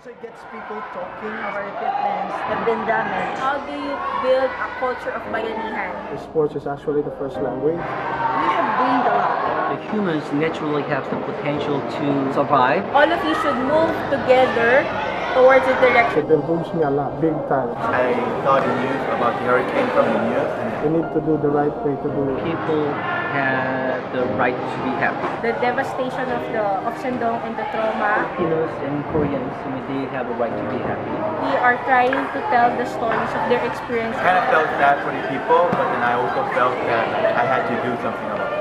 Also, it gets people talking. Our equipments have been damaged. How do you build a culture of bayanihan? Sports is actually the first language. We have gained a lot. The humans naturally have the potential to survive. All of you should move together towards the direction. It improves me a lot, big time. I saw the news about the hurricane from the news. We need to do the right way to do it. People have the right to be happy. The devastation of Shandong and the trauma. Filipinos and Koreans, they have a right to be happy. We are trying to tell the stories of their experience. I kind of felt bad for the people, but then I also felt that I had to do something about it.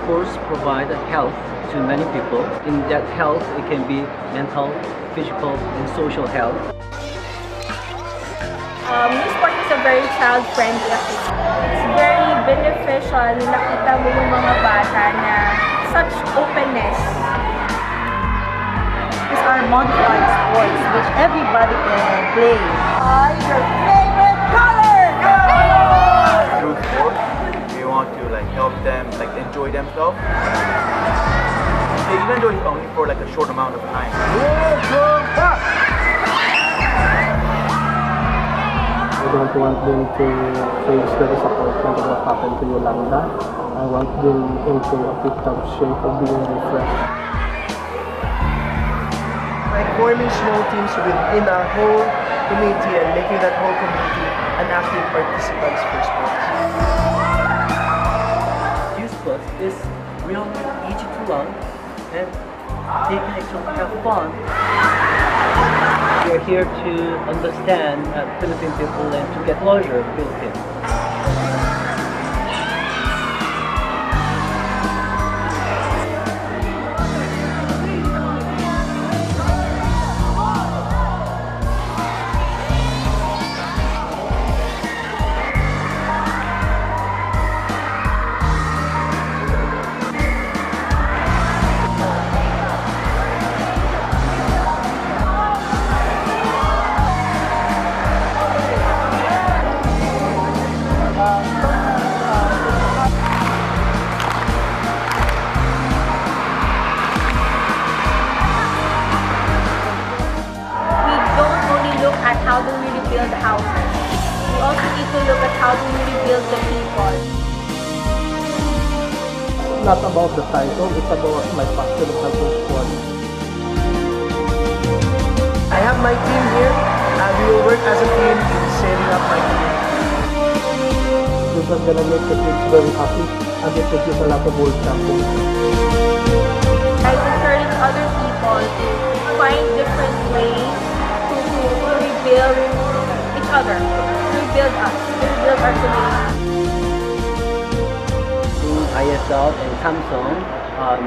Sports provide health to many people. In that health, it can be mental, physical, and social health. New sport is a very child-friendly activity. It's very beneficial na nakita mo yung mga bata na such openness. These are modified sports which everybody can play. Your favorite color! Through sports, we want to help them enjoy themselves. Even though it's only for a short amount of time. I don't want them to face the disappointment of what happened to Yolanda. I want them into a tip-top shape of being refreshed. Like forming small teams within a whole community and making that whole community an active participants for sports. Sports is really easy to learn and they can actually have fun. We are here to understand Philippine people and to get closer to Philippines. How do we rebuild the houses? We also need to look at how do we rebuild the people. It's not about the title, it's about my passion of helping sport. I have my team here and we will work as a team in setting up my team. This is going to make the kids very happy and they produce a lot of world champions. I encourage other people to find different ways to rebuild each other, to rebuild us, to rebuild our community. ISL and Samsung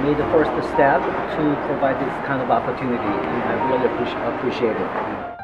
made the first step to provide this kind of opportunity, and I really appreciate it.